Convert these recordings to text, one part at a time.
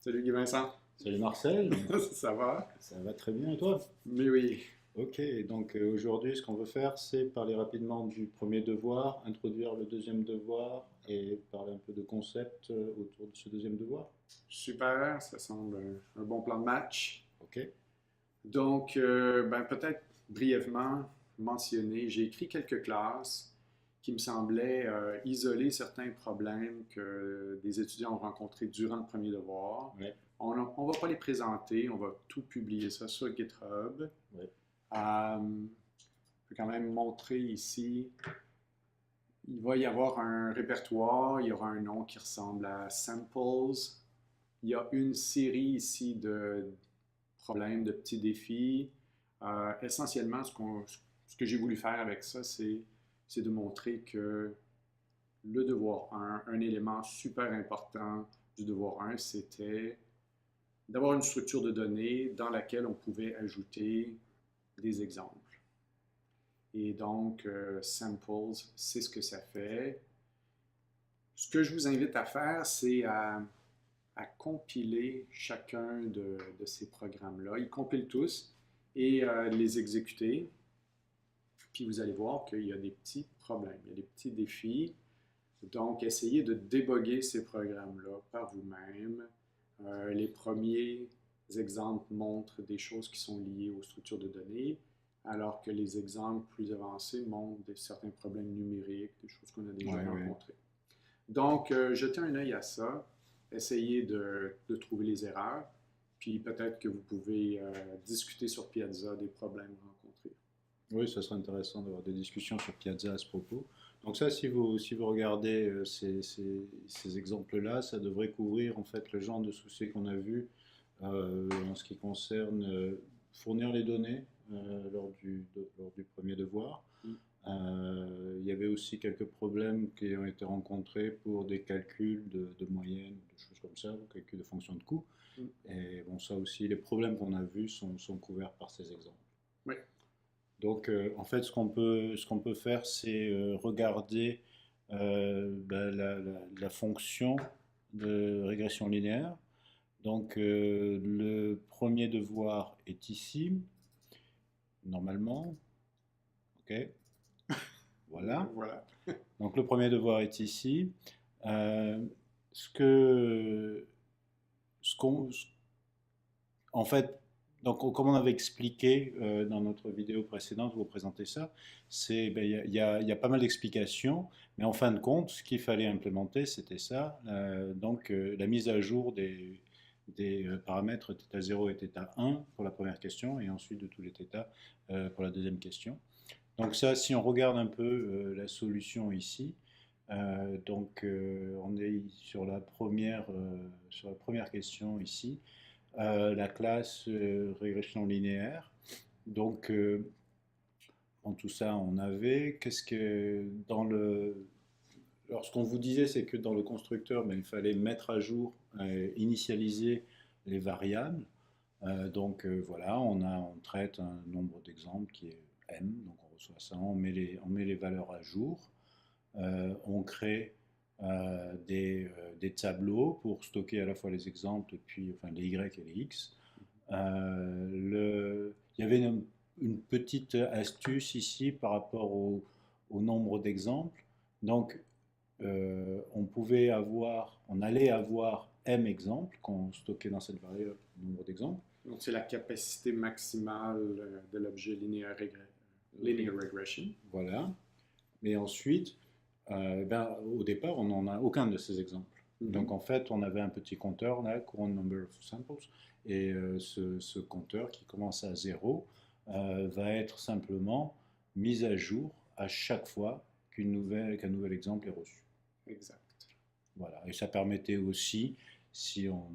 Salut Guy Vincent. Salut Marcel, Ça va? ça va très bien et toi? Mais oui. Ok, donc aujourd'hui ce qu'on veut faire c'est parler rapidement du premier devoir, introduire le deuxième devoir et parler un peu de concept autour de ce deuxième devoir. Super, ça semble un bon plan de match. Ok, Donc, peut-être brièvement mentionner, j'ai écrit quelques classes qui me semblaient isoler certains problèmes que des étudiants ont rencontrés durant le premier devoir. ouais, On ne va pas les présenter, on va tout publier ça sur GitHub. ouais, Je peux quand même montrer ici. Il va y avoir un répertoire, il y aura un nom qui ressemble à Samples. Il y a une série ici de problèmes, de petits défis. Essentiellement, ce que j'ai voulu faire avec ça, c'est de montrer que le devoir un élément super important du devoir 1, c'était d'avoir une structure de données dans laquelle on pouvait ajouter des exemples. Et donc, Samples, c'est ce que ça fait. Ce que je vous invite à faire, c'est à compiler chacun de ces programmes-là. Ils compilent tous et les exécuter. Puis vous allez voir qu'il y a des petits problèmes, il y a des petits défis. Donc, essayez de déboguer ces programmes-là par vous-même. Les premiers exemples montrent des choses qui sont liées aux structures de données, alors que les exemples plus avancés montrent certains problèmes numériques, des choses qu'on a déjà ouais, ouais. rencontrées. Donc, jetez un œil à ça, essayez de trouver les erreurs, puis peut-être que vous pouvez discuter sur Piazza des problèmes rencontrés. Oui, ça serait intéressant d'avoir des discussions sur Piazza à ce propos. Donc ça, si vous regardez ces exemples-là, ça devrait couvrir en fait le genre de soucis qu'on a vu en ce qui concerne fournir les données lors du premier devoir. Mm. Il y avait aussi quelques problèmes qui ont été rencontrés pour des calculs de moyenne, des choses comme ça, ou calculs de fonctions de coût. Mm. Et bon, ça aussi, les problèmes qu'on a vus sont couverts par ces exemples. Oui, Donc, en fait, ce qu'on peut faire, c'est regarder la fonction de régression linéaire. Donc, le premier devoir est ici, normalement. OK, voilà. voilà. Donc, le premier devoir est ici. Euh, ce que, ce qu'on, En fait, donc, comme on avait expliqué dans notre vidéo précédente où on présentait ça, il y a pas mal d'explications, mais en fin de compte, ce qu'il fallait implémenter, c'était ça. La mise à jour des paramètres θ 0 et θ 1 pour la première question, et ensuite de tous les θ pour la deuxième question. Donc ça, si on regarde un peu la solution ici, on est sur la première question ici la classe régression linéaire. Donc, en tout ça, on avait. Qu'est-ce que dans le. Alors, ce qu'on vous disait, c'est que dans le constructeur, il fallait mettre à jour, initialiser les variables. Voilà, on traite un nombre d'exemples qui est m, donc on reçoit ça, on met les valeurs à jour, on crée des tableaux pour stocker à la fois les exemples, et puis, enfin les y et les x. Il y avait une petite astuce ici par rapport au nombre d'exemples. Donc, on allait avoir m exemples qu'on stockait dans cette variable, nombre d'exemples. Donc, c'est la capacité maximale de l'objet linear regression. Voilà. Mais ensuite, au départ, on n'en a aucun de ces exemples. Mm-hmm. Donc en fait, on avait un petit compteur là, current number of samples, et ce compteur qui commence à 0 va être simplement mis à jour à chaque fois qu'un nouvel exemple est reçu. Exact. Voilà. Et ça permettait aussi, si on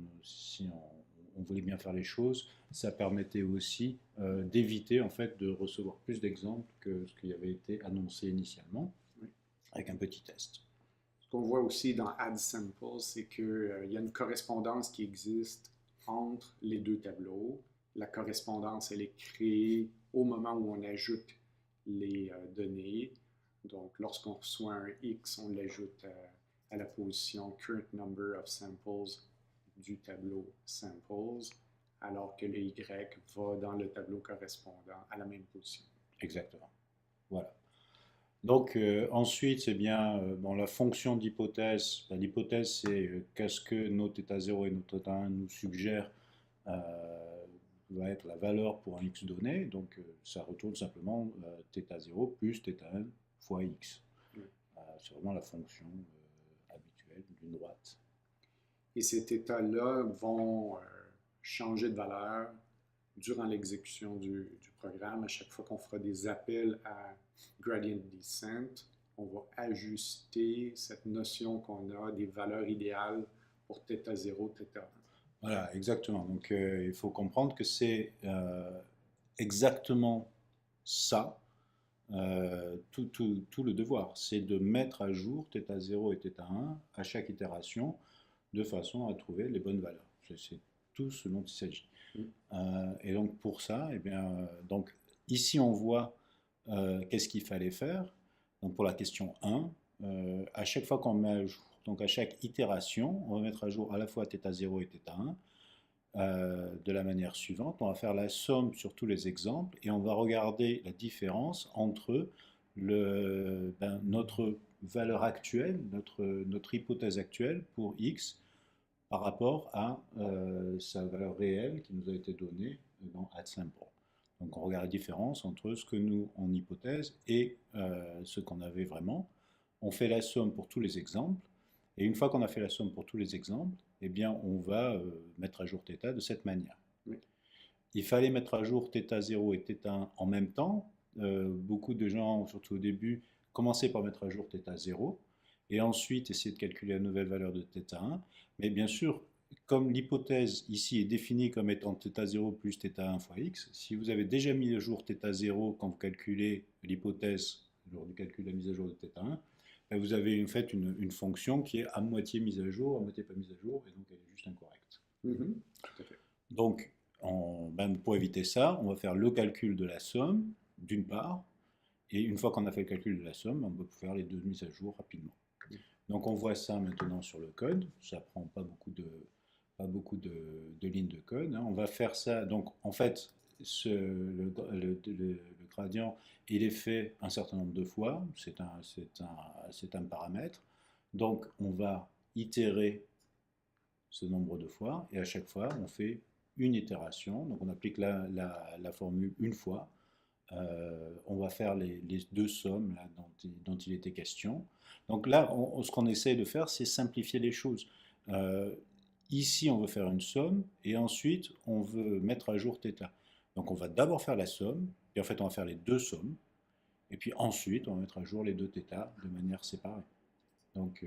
voulait bien faire les choses, ça permettait aussi d'éviter en fait de recevoir plus d'exemples que ce qui avait été annoncé initialement, Oui. avec un petit test. Ce qu'on voit aussi dans Add Samples, c'est qu'il y a une correspondance qui existe entre les deux tableaux. La correspondance, elle est créée au moment où on ajoute les données. Donc, lorsqu'on reçoit un X, on l'ajoute à la position current number of samples du tableau samples, alors que le y va dans le tableau correspondant à la même position. Exactement. Voilà. Donc ensuite, c'est bien bon, la fonction d'hypothèse. Ben, l'hypothèse, c'est qu'est-ce que nos θ0 et nos θ1 nous suggèrent va être la valeur pour un x donné. Donc ça retourne simplement θ0 plus θ1 fois x. Oui. C'est vraiment la fonction habituelle d'une droite. Et ces θ-là vont changer de valeur durant l'exécution du programme. À chaque fois qu'on fera des appels à gradient descent, on va ajuster cette notion qu'on a des valeurs idéales pour θ0, θ1. Voilà, exactement. Donc il faut comprendre que c'est exactement ça, tout le devoir. C'est de mettre à jour θ0 et θ1 à chaque itération de façon à trouver les bonnes valeurs. C'est tout ce dont il s'agit. Et donc pour ça, eh bien, donc, ici on voit qu'est-ce qu'il fallait faire. Donc pour la question 1, à chaque fois qu'on met à jour, donc à chaque itération, on va mettre à jour à la fois θ0 et θ1 de la manière suivante. On va faire la somme sur tous les exemples et on va regarder la différence entre notre valeur actuelle, notre hypothèse actuelle pour x par rapport à sa valeur réelle qui nous a été donnée dans addSample. Donc on regarde la différence entre ce que nous on hypothèse et ce qu'on avait vraiment. On fait la somme pour tous les exemples. Et une fois qu'on a fait la somme pour tous les exemples, eh bien on va mettre à jour θ de cette manière. Oui. Il fallait mettre à jour θ0 et θ1 en même temps. Beaucoup de gens, surtout au début, commençaient par mettre à jour θ0 et ensuite essayer de calculer la nouvelle valeur de θ1. Mais bien sûr, comme l'hypothèse ici est définie comme étant θ0 plus θ1 fois x, si vous avez déjà mis à jour θ0 quand vous calculez l'hypothèse lors du calcul de la mise à jour de θ1, ben vous avez en fait une fonction qui est à moitié mise à jour, à moitié pas mise à jour, et donc elle est juste incorrecte. Tout à fait. Donc, pour éviter ça, on va faire le calcul de la somme, d'une part, et une fois qu'on a fait le calcul de la somme, on peut faire les deux mises à jour rapidement. Donc on voit ça maintenant sur le code, ça prend pas beaucoup de lignes de code. On va faire ça, donc en fait, le gradient, il est fait un certain nombre de fois, c'est un paramètre. Donc on va itérer ce nombre de fois, et à chaque fois, on fait une itération. Donc on applique la formule une fois. On va faire les deux sommes là, dont il était question. Donc là, ce qu'on essaie de faire, c'est simplifier les choses. Ici, on veut faire une somme, et ensuite, on veut mettre à jour θ. Donc on va d'abord faire la somme, et en fait, on va faire les deux sommes, et puis ensuite, on va mettre à jour les deux θ de manière séparée. Donc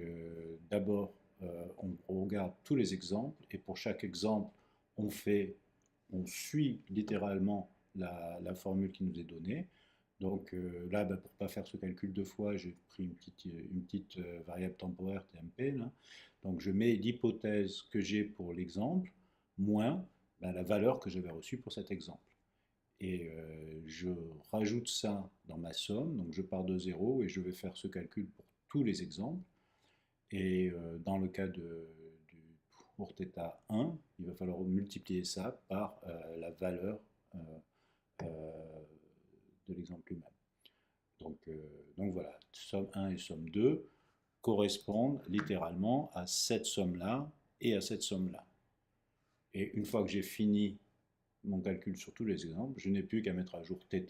d'abord, on regarde tous les exemples, et pour chaque exemple, on suit littéralement la formule qui nous est donnée. Donc là, pour ne pas faire ce calcul deux fois, j'ai pris une petite variable temporaire TMP. Là. Donc je mets l'hypothèse que j'ai pour l'exemple, moins la valeur que j'avais reçue pour cet exemple. Et je rajoute ça dans ma somme, donc je pars de 0 et je vais faire ce calcul pour tous les exemples. Et dans le cas pour θ1, il va falloir multiplier ça par la valeur de l'exemple lui-même. Donc voilà, somme 1 et somme 2 correspondent littéralement à cette somme-là et à cette somme-là. Et une fois que j'ai fini mon calcul sur tous les exemples, je n'ai plus qu'à mettre à jour θ,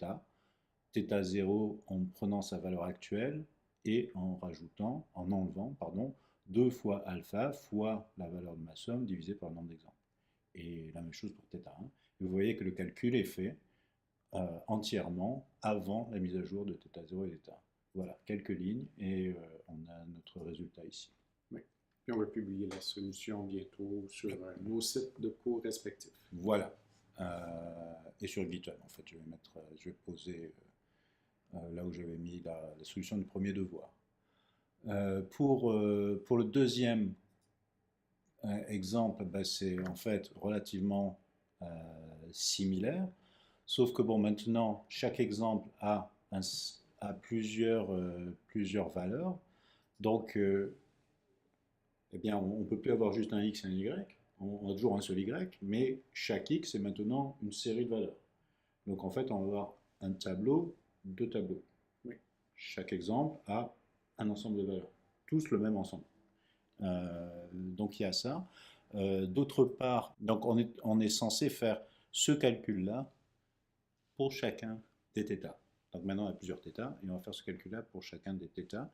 θ0 en prenant sa valeur actuelle et en enlevant, 2 fois alpha fois la valeur de ma somme divisée par le nombre d'exemples. Et la même chose pour θ1. Vous voyez que le calcul est fait entièrement avant la mise à jour de θ0 et θ1. Voilà, quelques lignes et on a notre résultat ici. Oui. Puis on va publier la solution bientôt sur nos sites de cours respectifs. Voilà. Et sur GitHub, en fait, je vais poser là où j'avais mis la solution du premier devoir. Pour le deuxième exemple, c'est en fait relativement similaire, sauf que bon, maintenant, chaque exemple a plusieurs valeurs, donc eh bien, on ne peut plus avoir juste un x et un y, on a toujours un seul y, mais chaque x est maintenant une série de valeurs. Donc en fait, on va avoir un tableau, deux tableaux. Oui. Chaque exemple a un ensemble de valeurs, tous le même ensemble. Donc il y a ça. D'autre part, donc on est censé faire ce calcul-là pour chacun des θ. Donc maintenant, on a plusieurs θ, et on va faire ce calcul-là pour chacun des θ.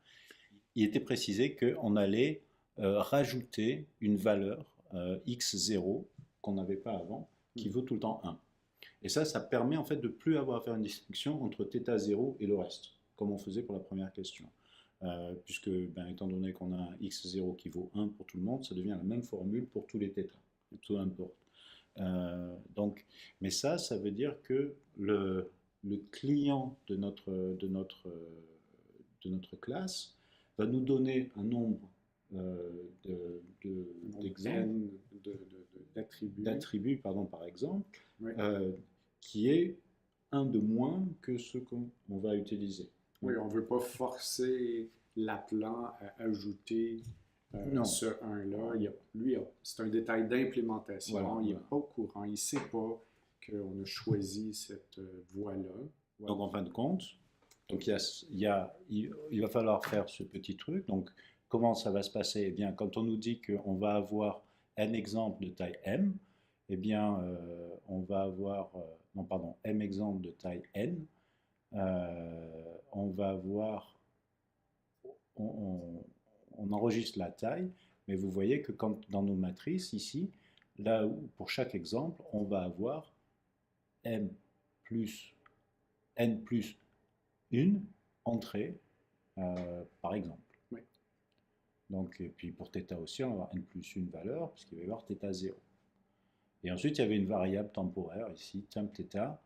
Il était précisé qu'on allait rajouter une valeur x0 qu'on n'avait pas avant, qui vaut tout le temps 1. Et ça permet en fait de ne plus avoir à faire une distinction entre θ0 et le reste, comme on faisait pour la première question. Puisque, étant donné qu'on a un x0 qui vaut 1 pour tout le monde, ça devient la même formule pour tous les θ, peu importe. Mais ça veut dire que le client de notre classe va nous donner un nombre d'exemples, d'attributs, par exemple, Oui. qui est un de moins que ce qu'on va utiliser. Oui, on ne veut pas forcer l'appelant à ajouter ce 1-là. C'est un détail d'implémentation. Voilà, il n'est pas au courant. Il ne sait pas qu'on a choisi cette voie-là. Voilà. Donc, en fin de compte, donc il va falloir faire ce petit truc. Donc, comment ça va se passer? Eh bien, quand on nous dit qu'on va avoir un exemple de taille m, eh bien, on va avoir, m exemples de taille n. On va avoir, on enregistre la taille, mais vous voyez que quand dans nos matrices ici, là où pour chaque exemple, on va avoir n plus 1 entrée, par exemple. Oui. Donc, et puis pour θ aussi, on va avoir n plus 1 valeur, puisqu'il va y avoir θ0. Et ensuite, il y avait une variable temporaire ici, temp θ,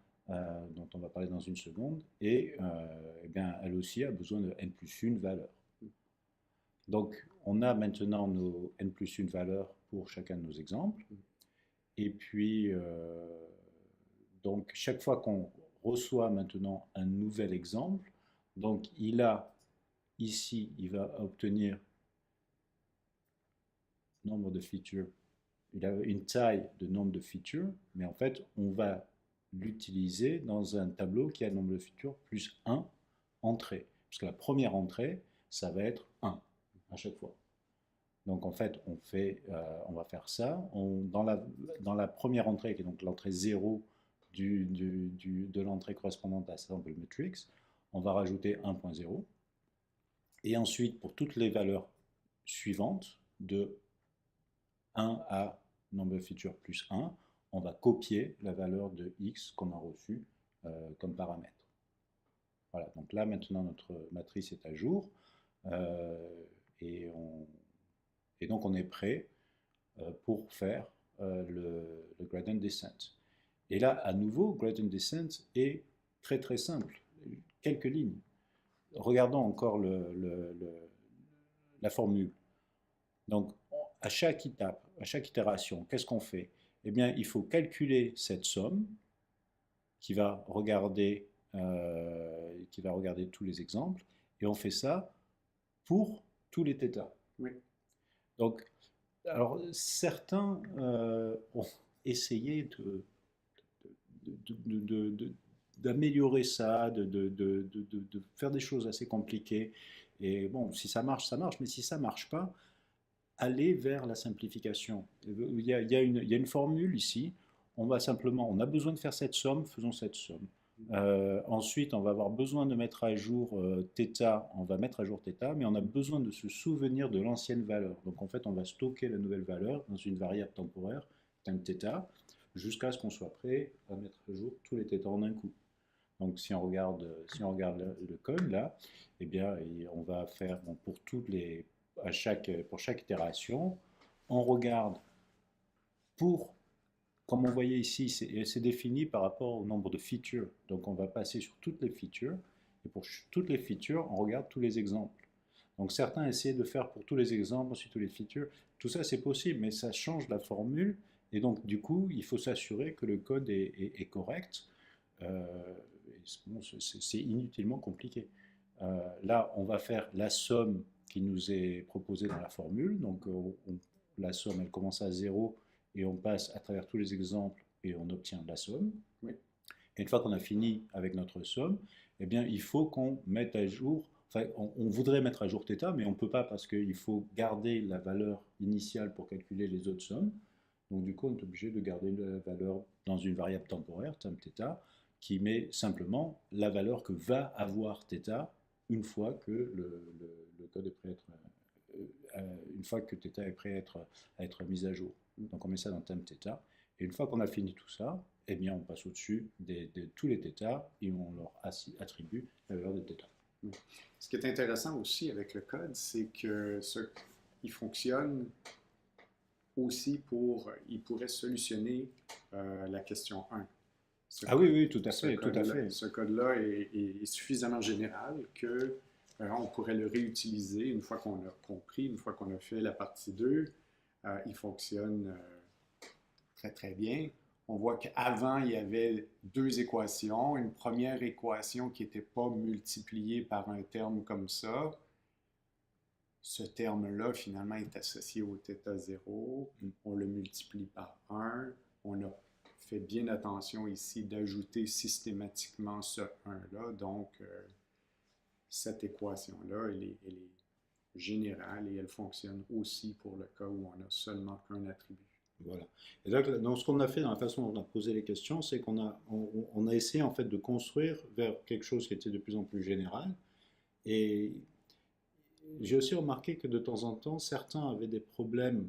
dont on va parler dans une seconde, et elle aussi a besoin de n plus 1 valeur. Donc, on a maintenant nos n plus 1 valeurs pour chacun de nos exemples, et puis, donc, chaque fois qu'on reçoit maintenant un nouvel exemple, donc il a ici, il va obtenir nombre de features, il a une taille de nombre de features, mais en fait, on va l'utiliser dans un tableau qui a le nombre de features plus 1 entrée. Parce que la première entrée, ça va être 1 à chaque fois. Donc en fait, on va faire ça. Dans la première entrée, qui est donc l'entrée 0 de l'entrée correspondante à sample matrix, on va rajouter 1.0. Et ensuite, pour toutes les valeurs suivantes, de 1 à nombre de features plus 1, on va copier la valeur de x qu'on a reçue comme paramètre. Voilà, donc là maintenant notre matrice est à jour et donc on est prêt pour faire le gradient descent. Et là, à nouveau, gradient descent est très très simple, quelques lignes. Regardons encore la formule. Donc, à chaque étape, à chaque itération, qu'est-ce qu'on fait? Eh bien, il faut calculer cette somme qui va regarder tous les exemples, et on fait ça pour tous les θ. Oui. Donc, alors, certains ont essayé d'améliorer ça, de faire des choses assez compliquées. Et bon, si ça marche, mais si ça ne marche pas, aller vers la simplification. Il y a une formule ici. On a besoin de faire cette somme, faisons cette somme. Ensuite, on va avoir besoin de mettre à jour θ, on va mettre à jour θ, mais on a besoin de se souvenir de l'ancienne valeur. Donc en fait, on va stocker la nouvelle valeur dans une variable temporaire, temp θ, jusqu'à ce qu'on soit prêt à mettre à jour tous les θ en un coup. Donc si on regarde le code là, eh bien, on va faire pour chaque itération, on regarde comme on voyait ici, c'est défini par rapport au nombre de features. Donc on va passer sur toutes les features, et pour toutes les features, on regarde tous les exemples. Donc certains essaient de faire pour tous les exemples, ensuite tous les features. Tout ça c'est possible, mais ça change la formule, et donc du coup, il faut s'assurer que le code est correct. C'est inutilement compliqué. Là, on va faire la somme qui nous est proposée dans la formule. Donc la somme, elle commence à 0, et on passe à travers tous les exemples et on obtient la somme. Oui. Et une fois qu'on a fini avec notre somme, eh bien, il faut qu'on mette à jour, enfin, on voudrait mettre à jour θ, mais on ne peut pas parce qu'il faut garder la valeur initiale pour calculer les autres sommes. Donc, du coup, on est obligé de garder la valeur dans une variable temporaire, temp θ, qui met simplement la valeur que va avoir θ une fois que le code est prêt à être, une fois que θ est prêt à être mis à jour. Donc, on met ça dans temp θ. Et une fois qu'on a fini tout ça, eh bien, on passe au-dessus de tous les θ et on leur attribue la valeur de θ. Ce qui est intéressant aussi avec le code, c'est que il fonctionne aussi il pourrait solutionner la question 1. Oui, tout à fait, tout à fait. Ce code-là est suffisamment général que on pourrait le réutiliser une fois qu'on a compris, une fois qu'on a fait la partie 2. Il fonctionne très, très bien. On voit qu'avant, il y avait deux équations. Une première équation qui n'était pas multipliée par un terme comme ça. Ce terme-là, finalement, est associé au θ0. On le multiplie par 1. On a fait bien attention ici d'ajouter systématiquement ce 1-là. Donc, cette équation-là, elle est générale et elle fonctionne aussi pour le cas où on a seulement un attribut. Voilà. Et donc, ce qu'on a fait dans la façon dont on a posé les questions, c'est qu'on a essayé en fait de construire vers quelque chose qui était de plus en plus général. Et j'ai aussi remarqué que de temps en temps, certains avaient des problèmes,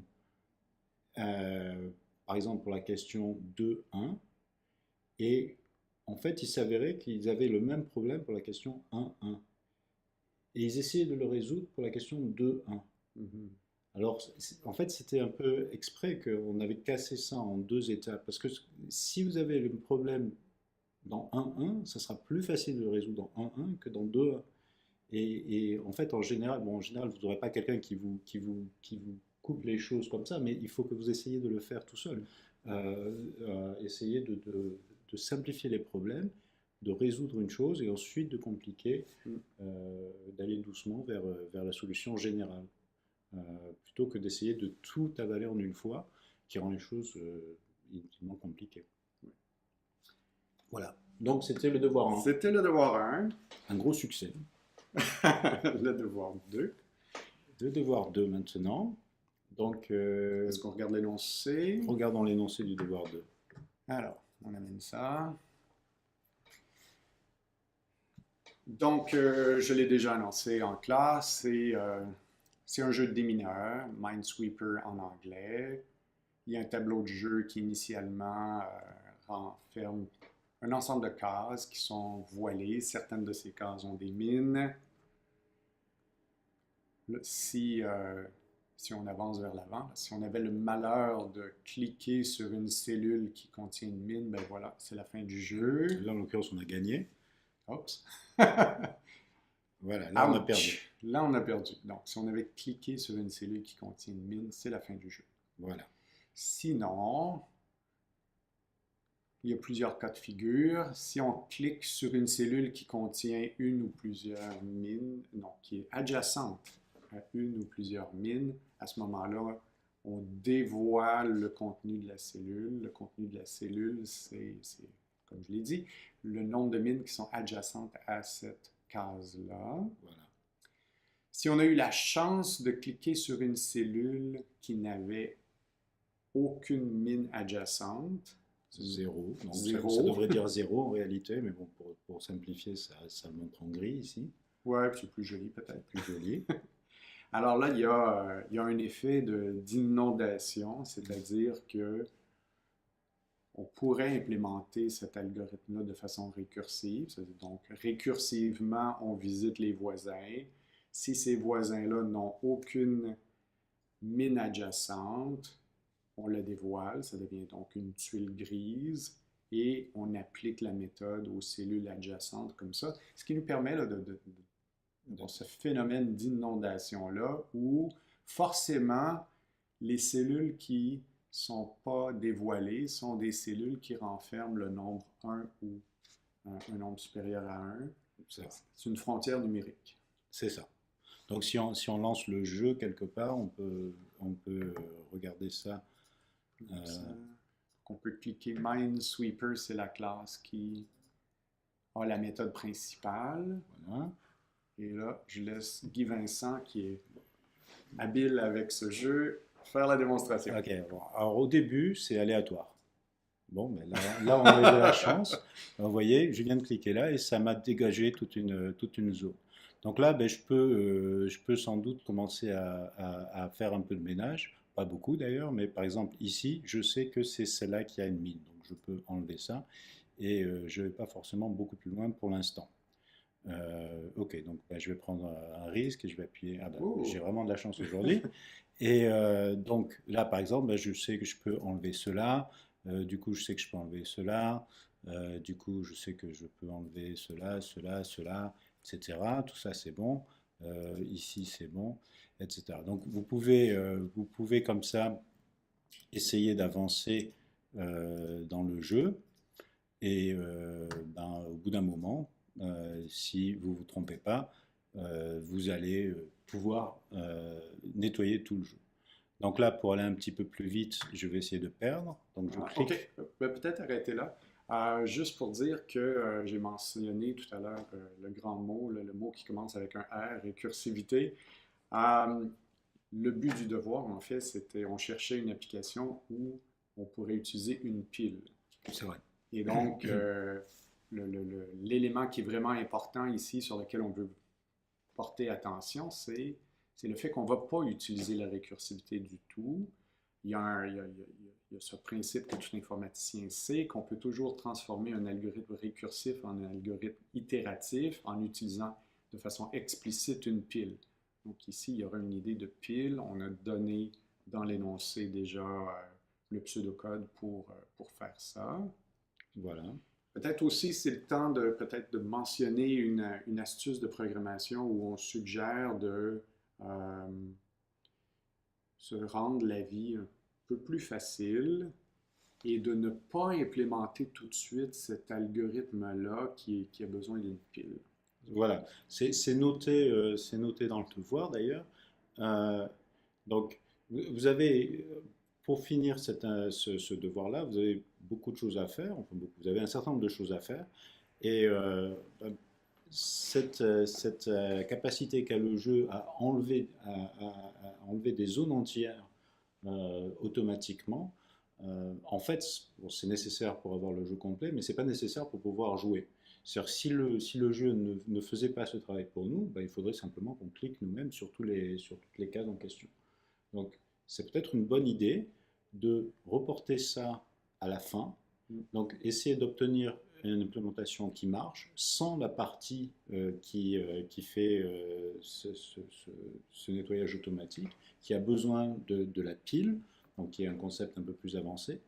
par exemple pour la question 2-1, et en fait, il s'avérait qu'ils avaient le même problème pour la question 1-1. Et ils essayaient de le résoudre pour la question 2-1. Alors, en fait, c'était un peu exprès qu'on avait cassé ça en deux étapes. Parce que si vous avez le problème dans 1-1, ça sera plus facile de le résoudre dans 1-1 que dans 2-1. Et en fait, en général, vous n'aurez pas quelqu'un qui vous coupe les choses comme ça, mais il faut que vous essayiez de le faire tout seul. Essayez de simplifier les problèmes, de résoudre une chose et ensuite de compliquer, d'aller doucement vers la solution générale. Plutôt que d'essayer de tout avaler en une fois, qui rend les choses inutilement compliquées. Voilà. Donc c'était le devoir 1. C'était le devoir 1. Un gros succès. Le devoir 2. Le devoir 2 maintenant. Donc, est-ce qu'on regarde l'énoncé? Regardons l'énoncé du devoir 2. Alors, on amène ça. Donc, je l'ai déjà annoncé en classe, c'est un jeu de démineurs, Minesweeper en anglais. Il y a un tableau de jeu qui initialement renferme un ensemble de cases qui sont voilées. Certaines de ces cases ont des mines. Là, si on avance vers l'avant, si on avait le malheur de cliquer sur une cellule qui contient une mine, ben voilà, c'est la fin du jeu. Là, en l'occurrence, on a gagné. Oups. Voilà, là on a perdu. Là on a perdu. Donc si on avait cliqué sur une cellule qui contient une mine, c'est la fin du jeu. Voilà. Sinon, il y a plusieurs cas de figure. Si on clique sur une cellule qui contient une ou plusieurs mines, non, qui est adjacente à une ou plusieurs mines, à ce moment-là, on dévoile le contenu de la cellule. Le contenu de la cellule, c'est comme je l'ai dit, le nombre de mines qui sont adjacentes à cette case-là. Voilà. Si on a eu la chance de cliquer sur une cellule qui n'avait aucune mine adjacente, 0. Donc 0. Ça devrait dire 0 en réalité, mais bon, pour simplifier, ça le montre en gris ici. Ouais, c'est plus joli peut-être. Plus joli. Alors là, il y a un effet d'inondation, c'est-à-dire que on pourrait implémenter cet algorithme-là de façon récursive. Donc, récursivement, on visite les voisins. Si ces voisins-là n'ont aucune mine adjacente, on la dévoile. Ça devient donc une tuile grise. Et on applique la méthode aux cellules adjacentes comme ça. Ce qui nous permet là, dans ce phénomène d'inondation-là où forcément les cellules qui sont pas dévoilées sont des cellules qui renferment le nombre 1 ou un nombre supérieur à 1. C'est une frontière numérique. C'est ça. Donc si on lance le jeu quelque part, on peut regarder ça Donc, on peut cliquer Minesweeper, c'est la classe qui a la méthode principale. Voilà. Et là, je laisse Guy Vincent, qui est habile avec ce jeu, faire la démonstration. Ok, bon. Alors au début, c'est aléatoire. Bon, mais là on a de la chance. Alors, vous voyez, je viens de cliquer là et ça m'a dégagé toute une zone. Donc là, ben, je peux sans doute commencer à faire un peu de ménage. Pas beaucoup d'ailleurs, mais par exemple ici, je sais que c'est celle-là qui a une mine. Donc je peux enlever ça et je ne vais pas forcément beaucoup plus loin pour l'instant. Ok, donc ben, je vais prendre un risque et je vais appuyer. Ah ben, j'ai vraiment de la chance aujourd'hui. Et donc là, par exemple, ben, je sais que je peux enlever cela. Du coup, je sais que je peux enlever cela. Du coup, je sais que je peux enlever cela, cela, cela, etc. Tout ça, c'est bon. Ici, c'est bon, etc. Donc, vous pouvez comme ça essayer d'avancer dans le jeu. Et ben, au bout d'un moment, si vous ne vous trompez pas, vous allez pouvoir nettoyer tout le jeu. Donc là, pour aller un petit peu plus vite, je vais essayer de perdre. Donc je clique. Ok, peut-être arrêter là. Juste pour dire que j'ai mentionné tout à l'heure le grand mot, le mot qui commence avec un R, récursivité. Le but du devoir, en fait, c'était on cherchait une application où on pourrait utiliser une pile. C'est vrai. Et donc, l'élément qui est vraiment important ici, sur lequel on veut porter attention, c'est le fait qu'on ne va pas utiliser la récursivité du tout. Il y a ce principe que tout informaticien sait, qu'on peut toujours transformer un algorithme récursif en un algorithme itératif en utilisant de façon explicite une pile. Donc ici, il y aura une idée de pile. On a donné dans l'énoncé déjà le pseudocode pour faire ça. Voilà. Peut-être aussi, c'est le temps de peut-être de mentionner une astuce de programmation où on suggère de se rendre la vie un peu plus facile et de ne pas implémenter tout de suite cet algorithme-là qui a besoin d'une pile. Voilà, c'est noté dans le devoir d'ailleurs. Euh, donc, vous avez, pour finir ce devoir-là, vous avez beaucoup de choses à faire, enfin, vous avez un certain nombre de choses à faire, et cette capacité qu'a le jeu à enlever des zones entières automatiquement, en fait, bon, c'est nécessaire pour avoir le jeu complet, mais c'est pas nécessaire pour pouvoir jouer. C'est-à-dire si le jeu ne faisait pas ce travail pour nous, ben, il faudrait simplement qu'on clique nous-mêmes sur toutes les cases en question. Donc, c'est peut-être une bonne idée de reporter ça à la fin. Donc, essayer d'obtenir une implémentation qui marche sans la partie qui fait ce nettoyage automatique, qui a besoin de la pile, donc qui est un concept un peu plus avancé.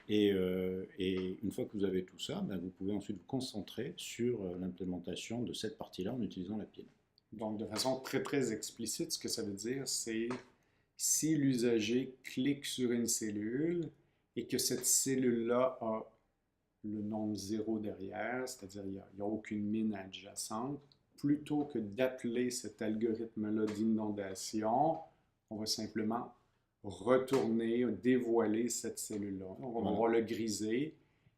Et une fois que vous avez tout ça, ben vous pouvez ensuite vous concentrer sur l'implémentation de cette partie-là en utilisant la pile. Donc, de façon très, très explicite, ce que ça veut dire, c'est si l'usager clique sur une cellule et que cette cellule-là a le nombre 0 derrière, c'est-à-dire il n'y a aucune mine adjacente, plutôt que d'appeler cet algorithme-là d'inondation, on va simplement retourner, dévoiler cette cellule-là. On va le griser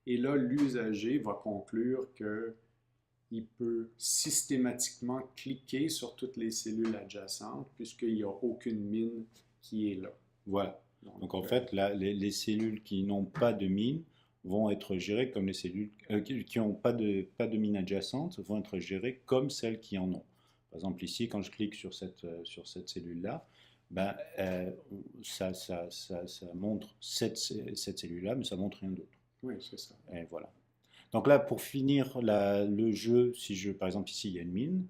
et là, l'usager va conclure qu'il peut systématiquement cliquer sur toutes les cellules adjacentes puisqu'il n'y a aucune mine qui est là. Voilà. Donc en fait, là, les cellules qui n'ont pas de mine vont être gérées comme les cellules qui n'ont pas de mine adjacente vont être gérées comme celles qui en ont. Par exemple ici, quand je clique sur cette cellule-là, ben, ça montre cette cellule-là, mais ça montre rien d'autre. Oui, c'est ça. Et voilà. Donc là, pour finir le jeu, par exemple ici, il y a une mine.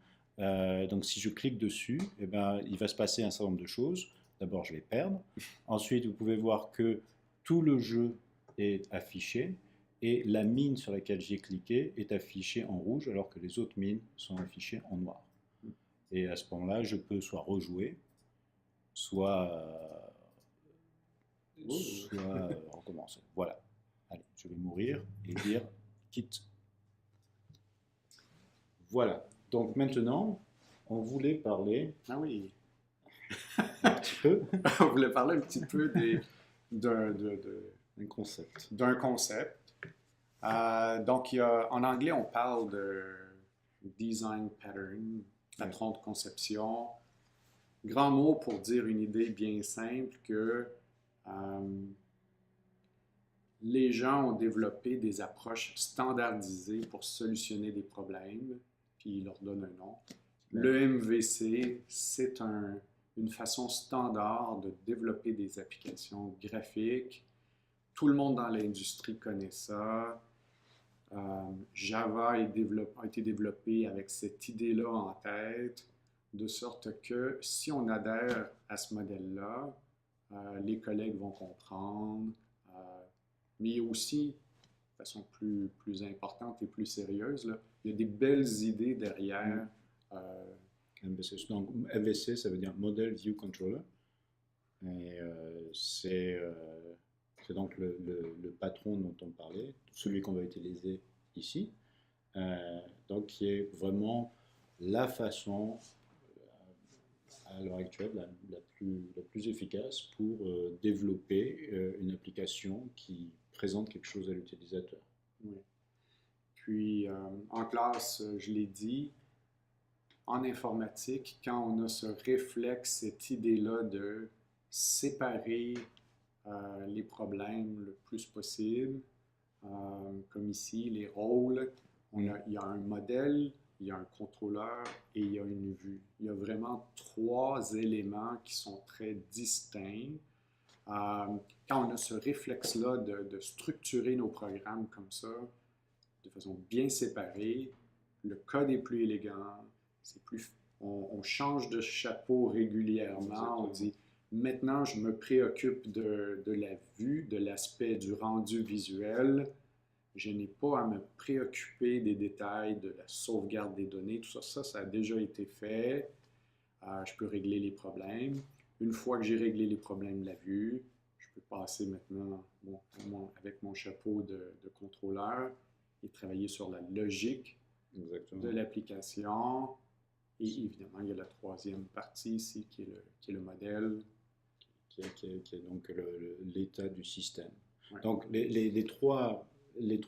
Donc si je clique dessus, eh ben, il va se passer un certain nombre de choses. D'abord, je vais perdre. Ensuite, vous pouvez voir que tout le jeu est affiché et la mine sur laquelle j'ai cliqué est affichée en rouge alors que les autres mines sont affichées en noir. Et à ce moment-là, je peux soit rejouer, soit recommencer. Voilà. Allez, je vais mourir et dire quitte. Voilà. Donc maintenant, on voulait parler. Ah oui. Un petit peu. On voulait parler un petit peu Un concept. d'un concept. Donc, en anglais, on parle de design pattern, patron de conception. Grand mot pour dire une idée bien simple que les gens ont développé des approches standardisées pour solutionner des problèmes, puis ils leur donnent un nom. Le MVC, c'est une façon standard de développer des applications graphiques. Tout le monde dans l'industrie connaît ça. Java a été développé avec cette idée-là en tête, de sorte que si on adhère à ce modèle-là, les collègues vont comprendre. Mais il y a aussi, de façon plus importante et plus sérieuse, là, il y a des belles idées derrière. MVC. Donc, MVC, ça veut dire Model View Controller. Et c'est donc le patron dont on parlait, celui qu'on va utiliser ici. Donc, qui est vraiment la façon, à l'heure actuelle, la plus efficace pour développer une application qui présente quelque chose à l'utilisateur. Oui. Puis, en classe, je l'ai dit, en informatique, quand on a ce réflexe, cette idée-là de séparer les problèmes le plus possible, comme ici, les rôles, il y a un modèle, il y a un contrôleur et il y a une vue. Il y a vraiment trois éléments qui sont très distincts. Quand on a ce réflexe-là de structurer nos programmes comme ça, de façon bien séparée, le code est plus élégant, on change de chapeau régulièrement. Exactement. On dit maintenant je me préoccupe de la vue, de l'aspect du rendu visuel. Je n'ai pas à me préoccuper des détails de la sauvegarde des données. Tout ça, ça a déjà été fait. Je peux régler les problèmes. Une fois que j'ai réglé les problèmes de la vue, je peux passer maintenant avec mon chapeau de contrôleur et travailler sur la logique. Exactement. De l'application. Et évidemment, il y a la troisième partie ici qui est le modèle. Qui est donc l'état du système. Ouais. Donc les trois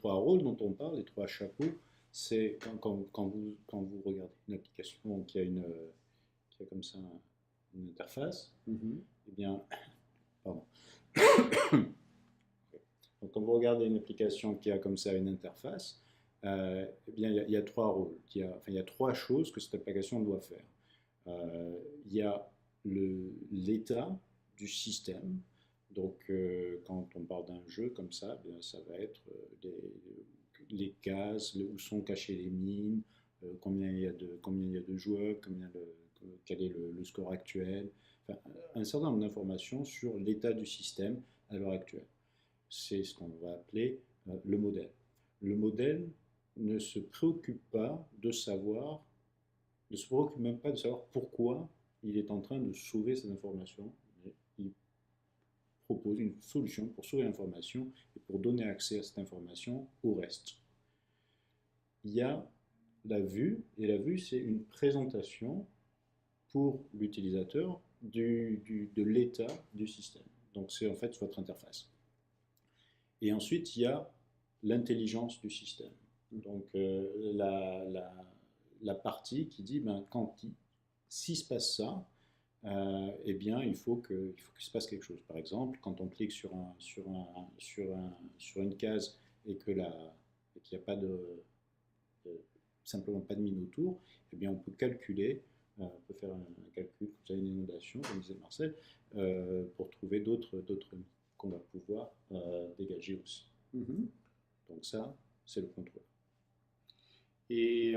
rôles dont on parle, les trois chapeaux, c'est quand vous regardez une application qui a comme ça une interface, eh bien, pardon. Donc, quand vous regardez une application qui a comme ça une interface, eh bien, il y a trois rôles. Il y a trois choses que cette application doit faire. Il y a l'état du système. Donc, quand on parle d'un jeu comme ça, bien, ça va être les cases, où sont cachées les mines, combien il y a de joueurs, quel est le score actuel, enfin, un certain nombre d'informations sur l'état du système à l'heure actuelle. C'est ce qu'on va appeler le modèle. Le modèle ne se préoccupe pas de savoir, ne se préoccupe même pas de savoir pourquoi il est en train de sauver cette information. Il propose une solution pour sauver l'information et pour donner accès à cette information au reste. Il y a la vue, et la vue, c'est une présentation pour l'utilisateur de l'état du système. Donc, c'est en fait votre interface. Et ensuite, il y a l'intelligence du système. Donc, la partie qui dit, s'il se passe ça, eh bien, il faut qu'il se passe quelque chose. Par exemple, quand on clique sur une case et qu'il n'y a pas simplement pas de mine autour, eh bien, on peut calculer, on peut faire un calcul, comme ça, une inondation, comme disait Marcel, pour trouver d'autres mines qu'on va pouvoir dégager aussi. Donc ça, c'est le contrôle. Et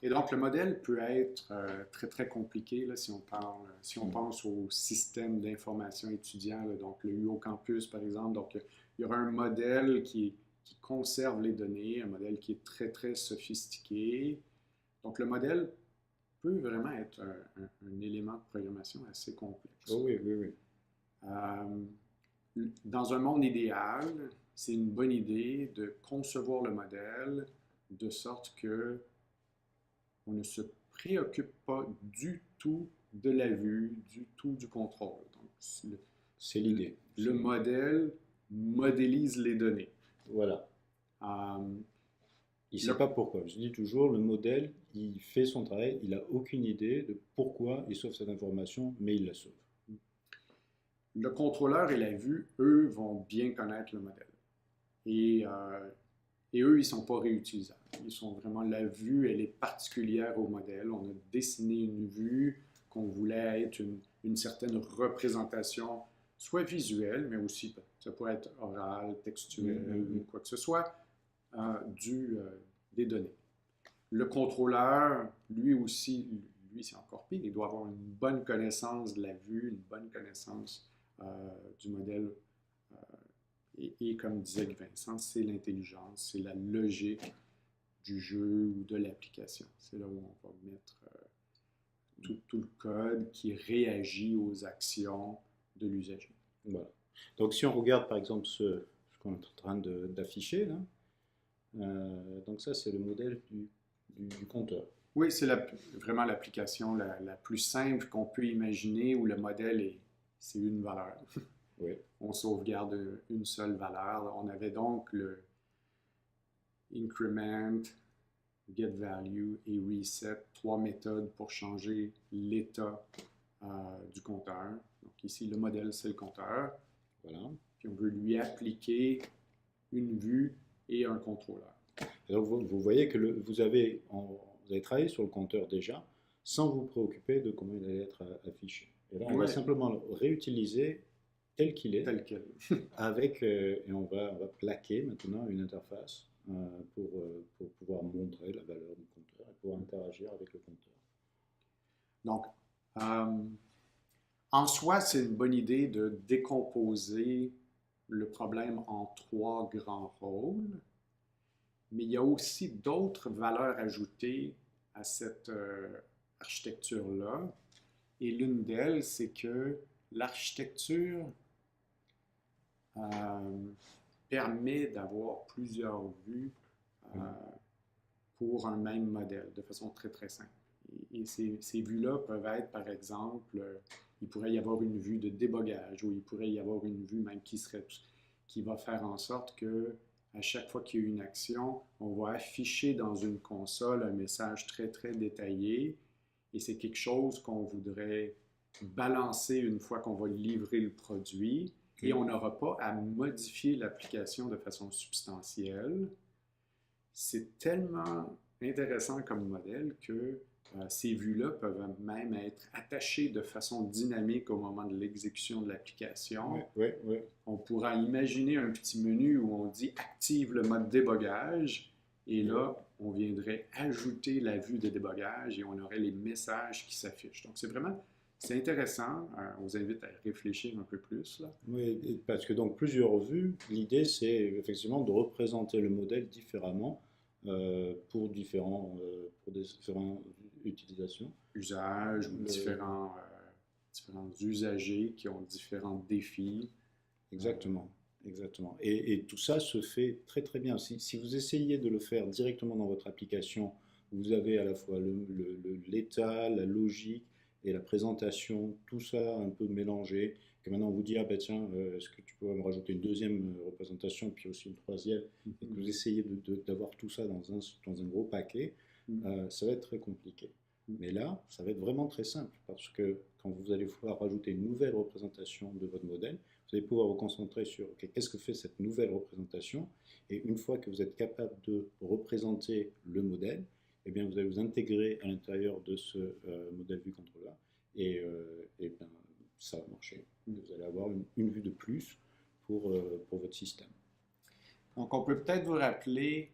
donc, le modèle peut être très, très compliqué là, si on pense au système d'information étudiant, là, donc le UO Campus, par exemple. Donc, il y aura un modèle qui conserve les données, un modèle qui est très, très sophistiqué. Donc, le modèle peut vraiment être un élément de programmation assez complexe. Oh oui, oui, oui. Dans un monde idéal, c'est une bonne idée de concevoir le modèle de sorte que on ne se préoccupe pas du tout de la vue, du tout du contrôle. Donc, c'est l'idée. Le modèle modélise les données. Voilà. Euh, Il ne sait pas pourquoi. Je dis toujours, le modèle, il fait son travail, il n'a aucune idée de pourquoi il sauve cette information, mais il la sauve. le contrôleur et la vue, eux, vont bien connaître le modèle. Et, et eux, ils ne sont pas réutilisables. Ils sont vraiment, la vue, elle est particulière au modèle. On a dessiné une vue qu'on voulait être une certaine représentation, soit visuelle, mais aussi, ça pourrait être orale, textuelle, ou quoi que ce soit, des données. Le contrôleur, lui aussi, lui, c'est encore pire. Il doit avoir une bonne connaissance de la vue, une bonne connaissance du modèle. Et comme disait Vincent, c'est l'intelligence, c'est la logique du jeu ou de l'application. C'est là où on va mettre tout le code qui réagit aux actions de l'usager. Voilà. Donc si on regarde par exemple ce qu'on est en train d'afficher, là, donc ça c'est le modèle du compteur. Oui, c'est vraiment l'application la plus simple qu'on peut imaginer où le modèle c'est une valeur. Oui. On sauvegarde une seule valeur. On avait donc le increment, get value et reset, trois méthodes pour changer l'état du compteur. Donc ici, le modèle, c'est le compteur. Voilà. Puis on veut lui appliquer une vue et un contrôleur. Et donc vous voyez que vous avez travaillé sur le compteur déjà, sans vous préoccuper de comment il allait être affiché. Et là, on va simplement le réutiliser tel qu'il est, tel quel. et on va plaquer maintenant une interface pour pouvoir montrer la valeur du compteur et pouvoir interagir avec le compteur. Donc, en soi, c'est une bonne idée de décomposer le problème en trois grands rôles, mais il y a aussi d'autres valeurs ajoutées à cette architecture-là. Et l'une d'elles, c'est que l'architecture permet d'avoir plusieurs vues pour un même modèle de façon très très simple. Et ces vues-là peuvent être, par exemple, il pourrait y avoir une vue de débogage ou il pourrait y avoir une vue même qui va faire en sorte que à chaque fois qu'il y a une action, on va afficher dans une console un message très très détaillé et c'est quelque chose qu'on voudrait balancer une fois qu'on va livrer le produit et on n'aura pas à modifier l'application de façon substantielle. C'est tellement intéressant comme modèle que ces vues-là peuvent même être attachées de façon dynamique au moment de l'exécution de l'application. Oui. On pourra imaginer un petit menu où on dit active le mode débogage et là, on viendrait ajouter la vue de débogage et on aurait les messages qui s'affichent. Donc, c'est intéressant. On vous invite à réfléchir un peu plus. Là. Oui, parce que donc plusieurs vues, l'idée c'est effectivement de représenter le modèle différemment pour des différentes utilisations. Usages ou différents usagers qui ont différents défis. Exactement. Exactement. Et tout ça se fait très très bien. Si vous essayez de le faire directement dans votre application, vous avez à la fois l'état, la logique et la présentation, tout ça un peu mélangé. Que maintenant on vous dit, ah ben tiens, est-ce que tu peux me rajouter une deuxième représentation, puis aussi une troisième, et que vous essayez d'avoir tout ça dans un gros paquet, ça va être très compliqué. Mais là, ça va être vraiment très simple, parce que quand vous allez vouloir rajouter une nouvelle représentation de votre modèle, vous allez pouvoir vous concentrer sur qu'est-ce que fait cette nouvelle représentation, et une fois que vous êtes capable de représenter le modèle, eh bien vous allez vous intégrer à l'intérieur de ce modèle vue contrôleur, et bien, ça va marcher. Vous allez avoir une vue de plus pour votre système. Donc on peut peut-être vous rappeler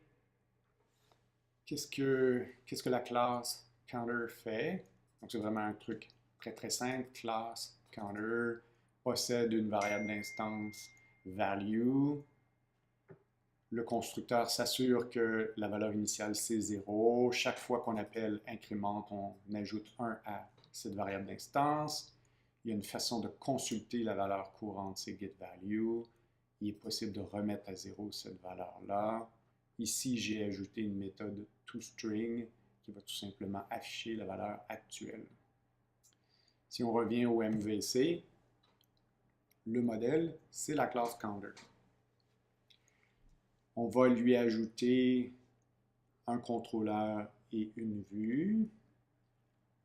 qu'est-ce que la classe counter fait. Donc c'est vraiment un truc très très simple. Classe counter possède une variable d'instance value. Le constructeur s'assure que la valeur initiale c'est 0. Chaque fois qu'on appelle incrémente, on ajoute 1 à cette variable d'instance. Il y a une façon de consulter la valeur courante, c'est getValue. Il est possible de remettre à 0 cette valeur-là. Ici, j'ai ajouté une méthode toString qui va tout simplement afficher la valeur actuelle. Si on revient au MVC, le modèle, c'est la classe counter. On va lui ajouter un contrôleur et une vue.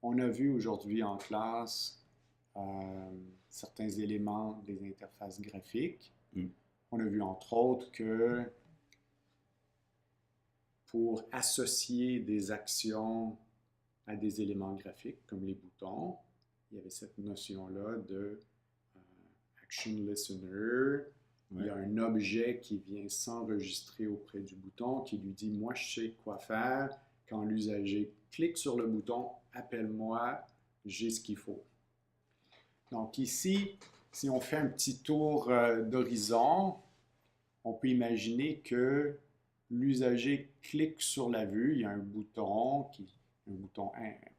On a vu aujourd'hui en classe certains éléments des interfaces graphiques. On a vu entre autres que pour associer des actions à des éléments graphiques comme les boutons, il y avait cette notion-là de Action Listener. Il y a un objet qui vient s'enregistrer auprès du bouton qui lui dit « Moi, je sais quoi faire. Quand l'usager clique sur le bouton, appelle-moi, j'ai ce qu'il faut. » Donc ici, si on fait un petit tour d'horizon, on peut imaginer que l'usager clique sur la vue. Il y a un bouton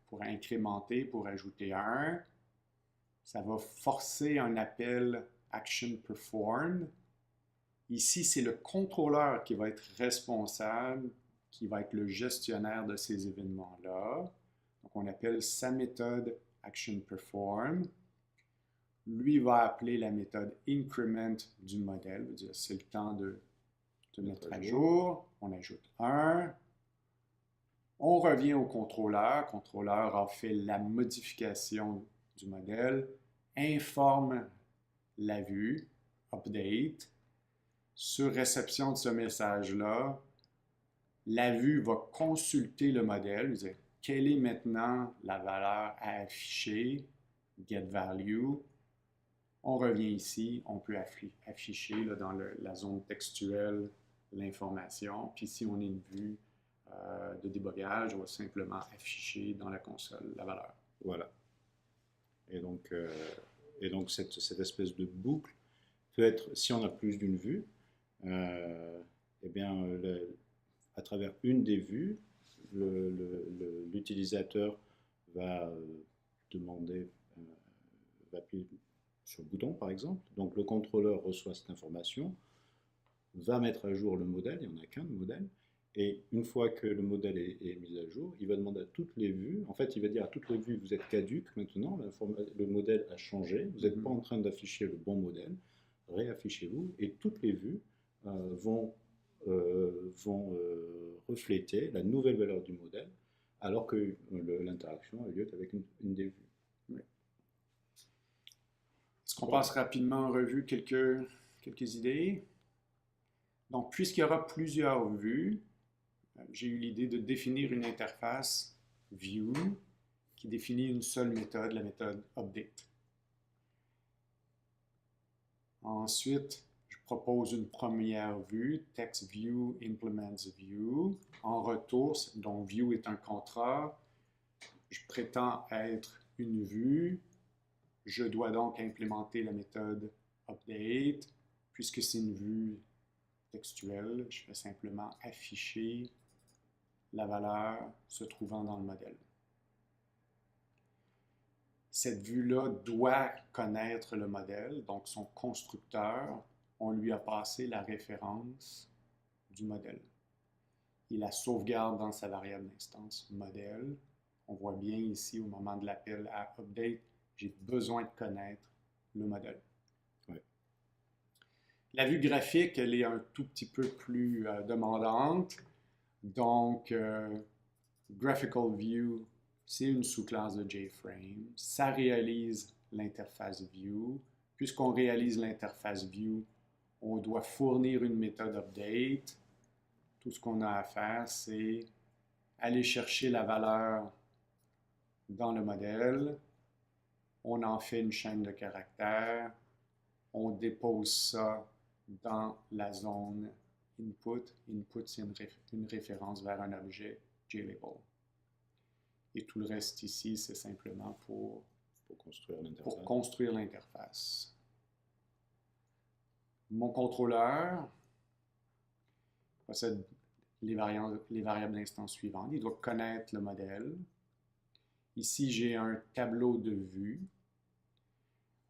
pour incrémenter, pour ajouter un. Ça va forcer un appel Action Performed. Ici, c'est le contrôleur qui va être responsable, qui va être le gestionnaire de ces événements-là. Donc, on appelle sa méthode Action Perform. Lui va appeler la méthode Increment du modèle, veut dire c'est le temps de mettre à jour. On ajoute un. On revient au contrôleur. Le contrôleur a fait la modification du modèle, informe la vue, update. Sur réception de ce message-là, la vue va consulter le modèle, dire quelle est maintenant la valeur à afficher, get value. On revient ici, on peut afficher là, dans la zone textuelle l'information. Puis si on est une vue de débogage, on va simplement afficher dans la console la valeur. Voilà. Et donc cette espèce de boucle peut être, si on a plus d'une vue, eh bien, à travers une des vues, l'utilisateur va demander, va appuyer sur le bouton par exemple. Donc le contrôleur reçoit cette information, va mettre à jour le modèle, il n'y en a qu'un de modèle, et une fois que le modèle est mis à jour, il va demander à toutes les vues, en fait il va dire à toutes les vues, vous êtes caduque maintenant, le modèle a changé, vous n'êtes pas en train d'afficher le bon modèle, réaffichez-vous, et toutes les vues vont refléter la nouvelle valeur du modèle, alors que l'interaction a lieu avec une des vues. Oui. Est-ce qu'on passe rapidement en revue quelques idées? Donc, puisqu'il y aura plusieurs vues, j'ai eu l'idée de définir une interface View qui définit une seule méthode, la méthode Update. Ensuite, je propose une première vue, TextView implements View. En retour, donc View est un contrat. Je prétends être une vue. Je dois donc implémenter la méthode Update. Puisque c'est une vue textuelle, je vais simplement afficher la valeur se trouvant dans le modèle. Cette vue-là doit connaître le modèle, donc son constructeur, on lui a passé la référence du modèle. Il la sauvegarde dans sa variable d'instance modèle. On voit bien ici au moment de l'appel à update, j'ai besoin de connaître le modèle. Oui. La vue graphique, elle est un tout petit peu plus demandante. Donc, Graphical View, c'est une sous-classe de JFrame. Ça réalise l'interface View. Puisqu'on réalise l'interface View, on doit fournir une méthode Update. Tout ce qu'on a à faire, c'est aller chercher la valeur dans le modèle. On en fait une chaîne de caractères. On dépose ça dans la zone Input. Input, c'est une référence vers un objet JLabel. Et tout le reste ici, c'est simplement pour construire l'interface. Mon contrôleur possède les variables d'instance suivantes. Il doit connaître le modèle. Ici, j'ai un tableau de vues.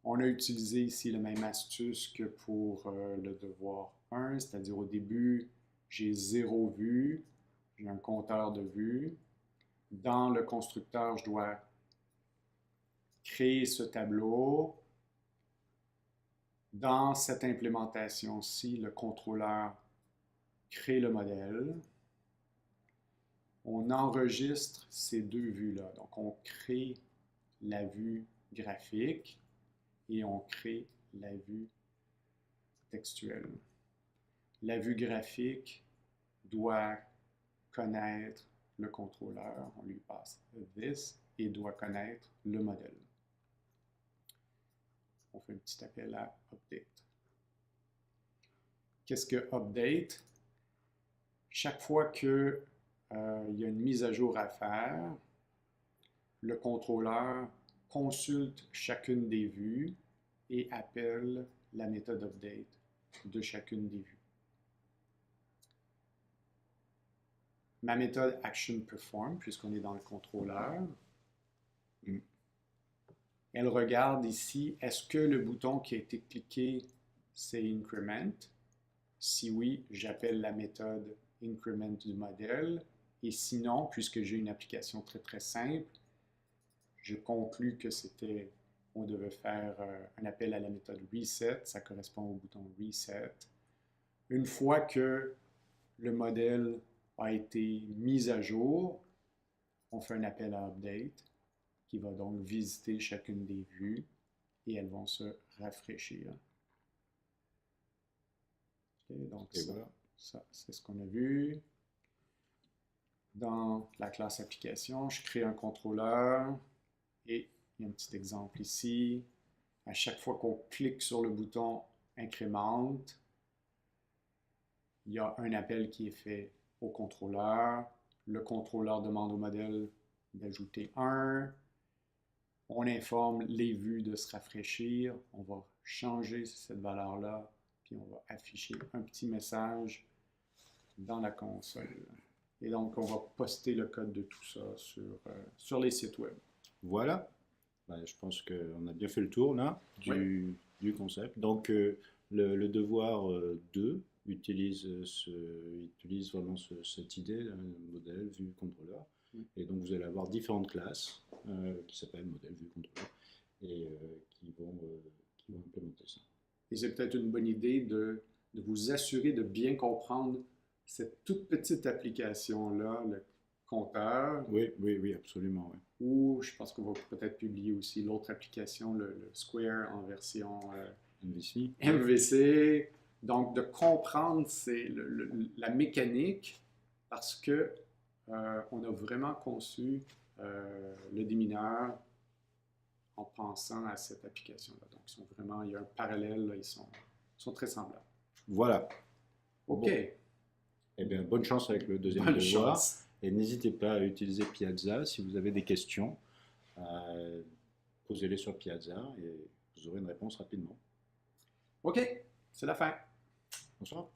On a utilisé ici la même astuce que pour le devoir 1, c'est-à-dire au début, j'ai 0 vues, j'ai un compteur de vues. Dans le constructeur, je dois créer ce tableau. Dans cette implémentation-ci, le contrôleur crée le modèle. On enregistre ces deux vues-là. Donc, on crée la vue graphique et on crée la vue textuelle. La vue graphique doit connaître le contrôleur, on lui passe this, et doit connaître le modèle. On fait un petit appel à update. Qu'est-ce que update? Chaque fois qu'il y a une mise à jour à faire, le contrôleur consulte chacune des vues et appelle la méthode update de chacune des vues. Ma méthode actionPerform, puisqu'on est dans le contrôleur, elle regarde ici, est-ce que le bouton qui a été cliqué, c'est increment? Si oui, j'appelle la méthode increment du modèle. Et sinon, puisque j'ai une application très très simple, je conclus que on devait faire un appel à la méthode reset. Ça correspond au bouton reset. Une fois que le modèle a été mis à jour, on fait un appel à update qui va donc visiter chacune des vues et elles vont se rafraîchir. Okay, donc ça c'est ce qu'on a vu. Dans la classe application, je crée un contrôleur et il y a un petit exemple ici. À chaque fois qu'on clique sur le bouton incrémente, il y a un appel qui est fait au contrôleur. Le contrôleur demande au modèle d'ajouter 1. On informe les vues de se rafraîchir. On va changer cette valeur-là, puis on va afficher un petit message dans la console. Et donc, on va poster le code de tout ça sur les sites web. Voilà. Ben, je pense qu'on a bien fait le tour là du concept. Donc, le devoir 2 utilise vraiment cette idée, modèle, vue, contrôleur. Et donc, vous allez avoir différentes classes qui s'appellent modèle, vue, contrôleur et qui vont implémenter ça. Et c'est peut-être une bonne idée de vous assurer de bien comprendre cette toute petite application-là, le compteur. Oui, absolument. Oui. Ou je pense qu'on va peut-être publier aussi l'autre application, le Square en version MVC. Donc, de comprendre la mécanique parce que on a vraiment conçu le démineur en pensant à cette application-là. Donc, il y a un parallèle, là, ils sont très semblables. Voilà. OK. Bon. Eh bien, bonne chance avec le deuxième devoir. Et n'hésitez pas à utiliser Piazza. Si vous avez des questions, posez-les sur Piazza et vous aurez une réponse rapidement. OK, c'est la fin. Bonsoir.